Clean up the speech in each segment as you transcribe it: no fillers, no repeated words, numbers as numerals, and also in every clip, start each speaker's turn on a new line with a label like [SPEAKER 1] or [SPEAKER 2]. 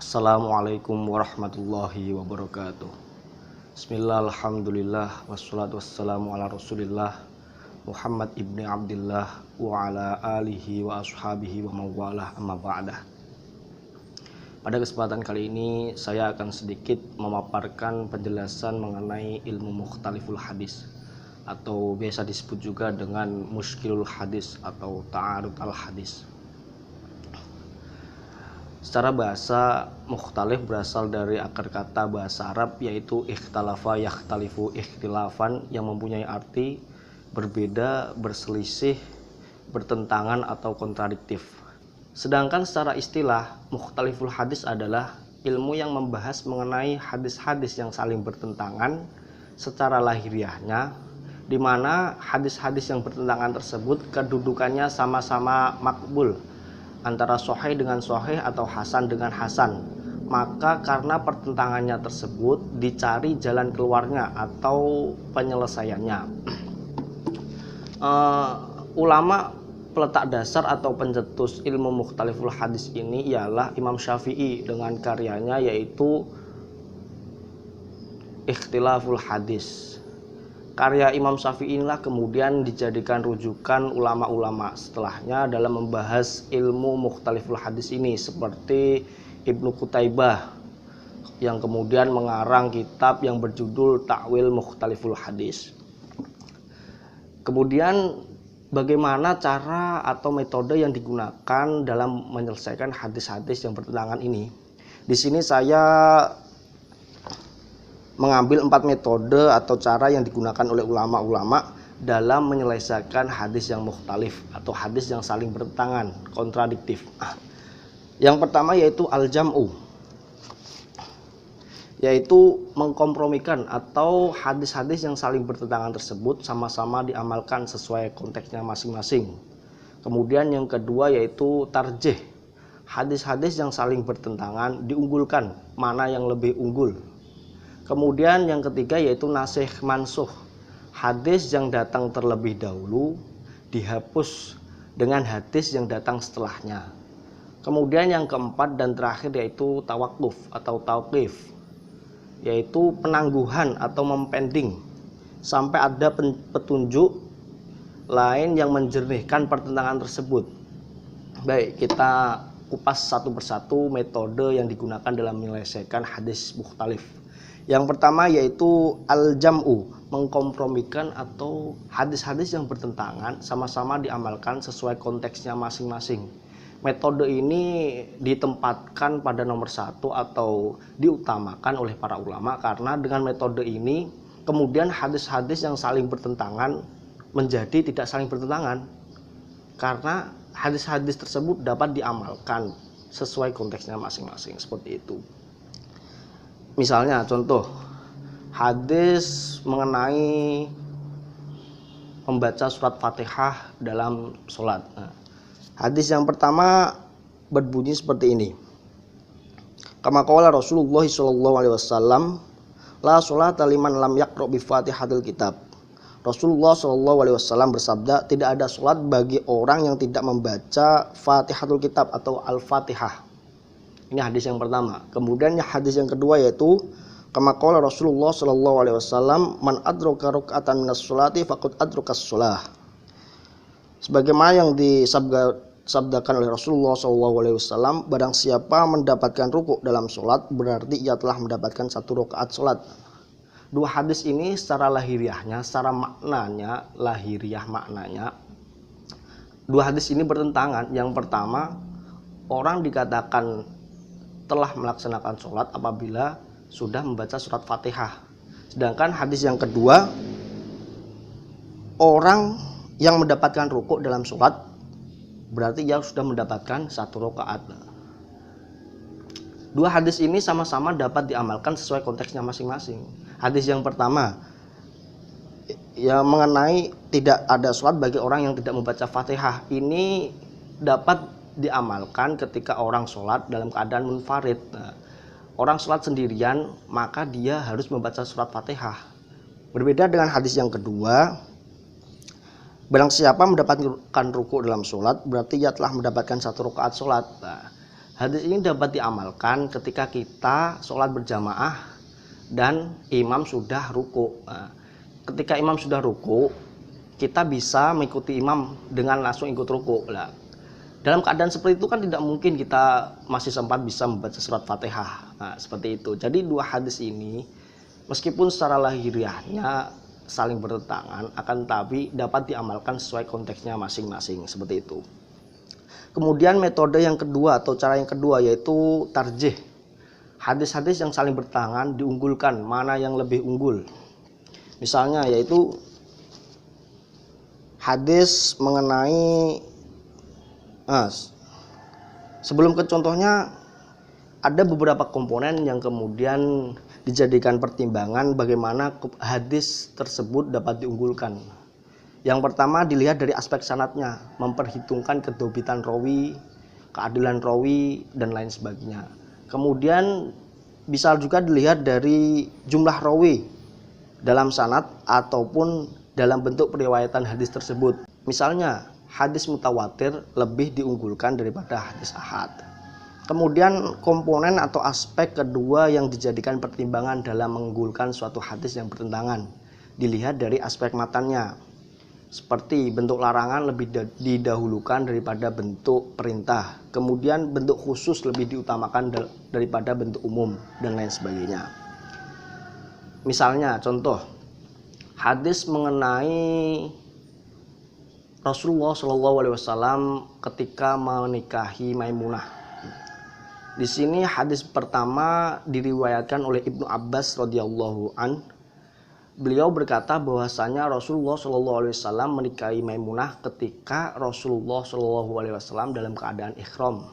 [SPEAKER 1] Assalamualaikum warahmatullahi wabarakatuh. Bismillah, alhamdulillah, wassalatu wassalamu ala rasulillah Muhammad ibni Abdillah wa ala alihi wa ashabihi wa mawalah amma ba'dah. Pada kesempatan kali ini saya akan sedikit memaparkan penjelasan mengenai ilmu mukhtaliful hadis, atau biasa disebut juga dengan muskilul hadis atau ta'arud al-hadis. Secara bahasa, mukhtalif berasal dari akar kata bahasa Arab yaitu ikhtalafa yakhtalifu ikhtilafan, yang mempunyai arti berbeda, berselisih, bertentangan atau kontradiktif. Sedangkan secara istilah, mukhtaliful hadis adalah ilmu yang membahas mengenai hadis-hadis yang saling bertentangan secara lahiriahnya, di mana hadis-hadis yang bertentangan tersebut kedudukannya sama-sama makbul, antara sahih dengan sahih atau hasan dengan hasan. Maka karena pertentangannya tersebut dicari jalan keluarnya atau penyelesaiannya. Ulama peletak dasar atau pencetus ilmu mukhtaliful hadis ini ialah Imam Syafi'i dengan karyanya yaitu Ikhtilaful Hadis. Karya Imam Syafi'i inilah kemudian dijadikan rujukan ulama-ulama setelahnya dalam membahas ilmu mukhtaliful hadis ini, seperti Ibnu Qutaibah yang kemudian mengarang kitab yang berjudul Ta'wil Mukhtaliful Hadis. Kemudian bagaimana cara atau metode yang digunakan dalam menyelesaikan hadis-hadis yang bertentangan ini? Di sini saya mengambil 4 metode atau cara yang digunakan oleh ulama-ulama dalam menyelesaikan hadis yang mukhtalif atau hadis yang saling bertentangan, kontradiktif. Yang pertama yaitu al-jam'u, yaitu mengkompromikan atau hadis-hadis yang saling bertentangan tersebut sama-sama diamalkan sesuai konteksnya masing-masing. Kemudian yang kedua yaitu tarjih, hadis-hadis yang saling bertentangan diunggulkan, mana yang lebih unggul. Kemudian yang ketiga yaitu nasikh mansuh, hadis yang datang terlebih dahulu dihapus dengan hadis yang datang setelahnya. Kemudian yang keempat dan terakhir yaitu tawakuf atau tauqif, yaitu penangguhan atau mempending sampai ada petunjuk lain yang menjernihkan pertentangan tersebut. Baik, kita kupas satu persatu metode yang digunakan dalam menyelesaikan hadis mukhtalif. Yang pertama yaitu al-jam'u, mengkompromikan atau hadis-hadis yang bertentangan sama-sama diamalkan sesuai konteksnya masing-masing. Metode ini ditempatkan pada nomor 1 atau diutamakan oleh para ulama karena dengan metode ini kemudian hadis-hadis yang saling bertentangan menjadi tidak saling bertentangan, karena hadis-hadis tersebut dapat diamalkan sesuai konteksnya masing-masing, seperti itu. Misalnya contoh hadis mengenai membaca surat Fatihah dalam sholat. Hadis yang pertama berbunyi seperti ini. Kama qala Rasulullah sallallahu alaihi wasallam, la sholata liman lam yaqra bi Fatihatil kitab. Rasulullah sallallahu alaihi wasallam bersabda, tidak ada sholat bagi orang yang tidak membaca Fatihatul kitab atau Al-Fatihah. Ini hadis yang pertama. Kemudian hadis yang kedua yaitu kama qala Rasulullah sallallahu alaihi wasallam, man adraka raka'atan minas sholati faqad adrakas shalah. Sebagaimana yang disabdakan oleh Rasulullah sallallahu alaihi wasallam, barang siapa mendapatkan rukuk dalam sholat berarti ia telah mendapatkan 1 rakaat sholat. Dua hadis ini secara lahiriahnya, secara maknanya, dua hadis ini bertentangan. Yang pertama, orang dikatakan telah melaksanakan sholat apabila sudah membaca surat Fatihah. Sedangkan hadis yang kedua, orang yang mendapatkan rukuk dalam sholat berarti ia sudah mendapatkan 1 rakaat. Dua hadis ini sama-sama dapat diamalkan sesuai konteksnya masing-masing. Hadis yang pertama yang mengenai tidak ada sholat bagi orang yang tidak membaca Fatihah, ini dapat diamalkan ketika orang sholat dalam keadaan munfarid. Orang sholat sendirian maka dia harus membaca surat Fatihah. Berbeda dengan hadis yang kedua, barang siapa mendapatkan rukuk dalam sholat berarti ia telah mendapatkan 1 rakaat sholat. Hadis ini dapat diamalkan ketika kita sholat berjamaah dan imam sudah ruku. Nah, ketika imam sudah ruku, kita bisa mengikuti imam dengan langsung ikut ruku. Nah, dalam keadaan seperti itu kan tidak mungkin kita masih sempat bisa membaca surat Fatihah. Nah, seperti itu. Jadi dua hadis ini meskipun secara lahiriahnya saling bertentangan, akan tetapi dapat diamalkan sesuai konteksnya masing-masing, seperti itu. Kemudian metode yang kedua atau cara yang kedua yaitu tarjih. Hadis-hadis yang saling bertentangan diunggulkan, mana yang lebih unggul. Misalnya yaitu hadis mengenai sebelum ke contohnya, ada beberapa komponen yang kemudian dijadikan pertimbangan bagaimana hadis tersebut dapat diunggulkan. Yang pertama dilihat dari aspek sanadnya, memperhitungkan kedobitan rawi, keadilan rawi, dan lain sebagainya. Kemudian bisa juga dilihat dari jumlah rawi dalam sanad ataupun dalam bentuk periwayatan hadis tersebut. Misalnya, hadis mutawatir lebih diunggulkan daripada hadis ahad. Kemudian komponen atau aspek kedua yang dijadikan pertimbangan dalam mengunggulkan suatu hadis yang bertentangan dilihat dari aspek matannya. Seperti bentuk larangan lebih didahulukan daripada bentuk perintah. Kemudian bentuk khusus lebih diutamakan daripada bentuk umum dan lain sebagainya. Misalnya contoh hadis mengenai Rasulullah SAW ketika menikahi Maimunah. Di sini hadis pertama diriwayatkan oleh Ibnu Abbas radhiyallahu an. Beliau berkata bahwasanya Rasulullah SAW menikahi Maimunah ketika Rasulullah SAW dalam keadaan ihram.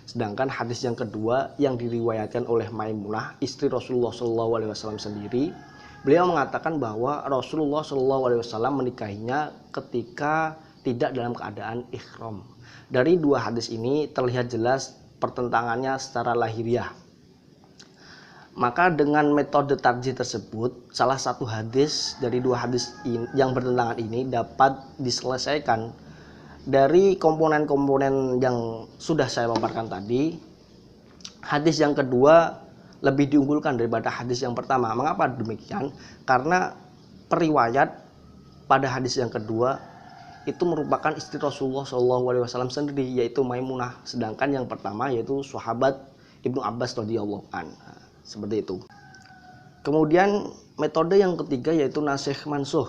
[SPEAKER 1] Sedangkan hadis yang kedua yang diriwayatkan oleh Maimunah, istri Rasulullah SAW sendiri, beliau mengatakan bahwa Rasulullah SAW menikahinya ketika tidak dalam keadaan ihram. Dari dua hadis ini terlihat jelas pertentangannya secara lahiriah. Maka dengan metode tarjih tersebut, salah satu hadis dari dua hadis yang bertentangan ini dapat diselesaikan dari komponen-komponen yang sudah saya paparkan tadi. Hadis yang kedua lebih diunggulkan daripada hadis yang pertama. Mengapa demikian? Karena periwayat pada hadis yang kedua itu merupakan istri Rasulullah SAW sendiri, yaitu Maimunah. Sedangkan yang pertama yaitu sahabat Ibnu Abbas radhiyallahu an. Seperti itu. Kemudian metode yang ketiga yaitu nasikh mansuh.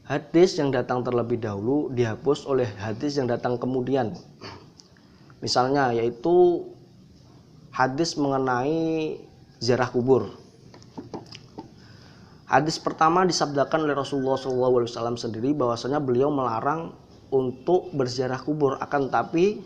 [SPEAKER 1] Hadis yang datang terlebih dahulu dihapus oleh hadis yang datang kemudian. Misalnya yaitu hadis mengenai ziarah kubur. Hadis pertama disabdakan oleh Rasulullah SAW sendiri bahwasanya beliau melarang untuk berziarah kubur. Akan tapi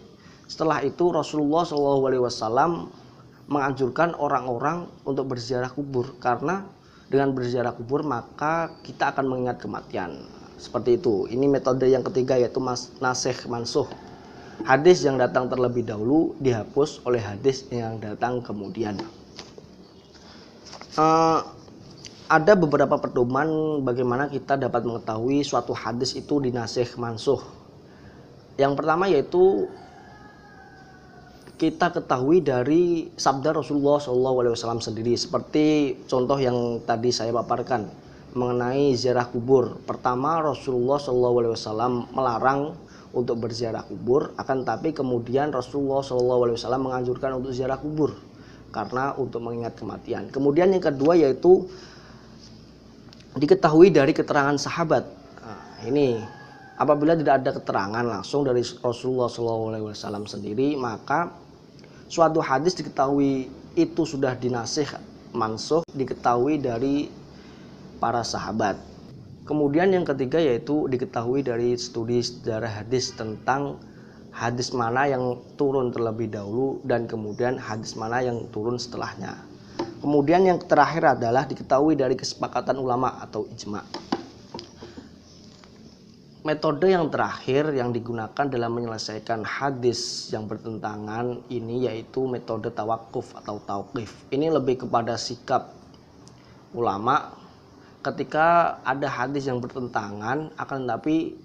[SPEAKER 1] setelah itu Rasulullah SAW menganjurkan orang-orang untuk berziarah kubur, karena dengan berziarah kubur maka kita akan mengingat kematian. Seperti itu. Ini metode yang ketiga yaitu nasikh mansuh. Hadis yang datang terlebih dahulu dihapus oleh hadis yang datang kemudian. Ada beberapa pedoman bagaimana kita dapat mengetahui suatu hadis itu dinasikh mansuh. Yang pertama yaitu kita ketahui dari sabda Rasulullah SAW sendiri, seperti contoh yang tadi saya paparkan mengenai ziarah kubur. Pertama, Rasulullah SAW melarang untuk berziarah kubur, akan tapi kemudian Rasulullah SAW menganjurkan untuk ziarah kubur karena untuk mengingat kematian. Kemudian yang kedua yaitu diketahui dari keterangan sahabat. Nah, ini apabila tidak ada keterangan langsung dari Rasulullah SAW sendiri, maka suatu hadis diketahui itu sudah dinasikh mansuh diketahui dari para sahabat. Kemudian yang ketiga yaitu diketahui dari studi sejarah hadis tentang hadis mana yang turun terlebih dahulu dan kemudian hadis mana yang turun setelahnya. Kemudian yang terakhir adalah diketahui dari kesepakatan ulama atau ijma. Metode yang terakhir yang digunakan dalam menyelesaikan hadis yang bertentangan ini yaitu metode tawakuf atau tauqif. Ini lebih kepada sikap ulama ketika ada hadis yang bertentangan akan tetapi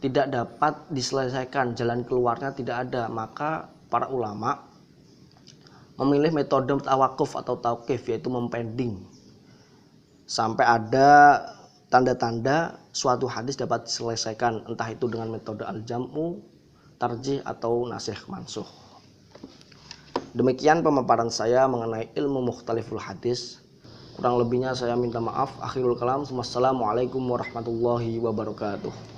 [SPEAKER 1] tidak dapat diselesaikan, jalan keluarnya tidak ada, maka para ulama memilih metode tawakuf atau tauqif, yaitu mempending sampai ada tanda-tanda suatu hadis dapat diselesaikan, entah itu dengan metode al-jam'u, tarjih, atau nasih mansukh. Demikian pemaparan saya mengenai ilmu mukhtaliful hadis. Kurang lebihnya saya minta maaf. Akhirul kalam. Wassalamualaikum warahmatullahi wabarakatuh.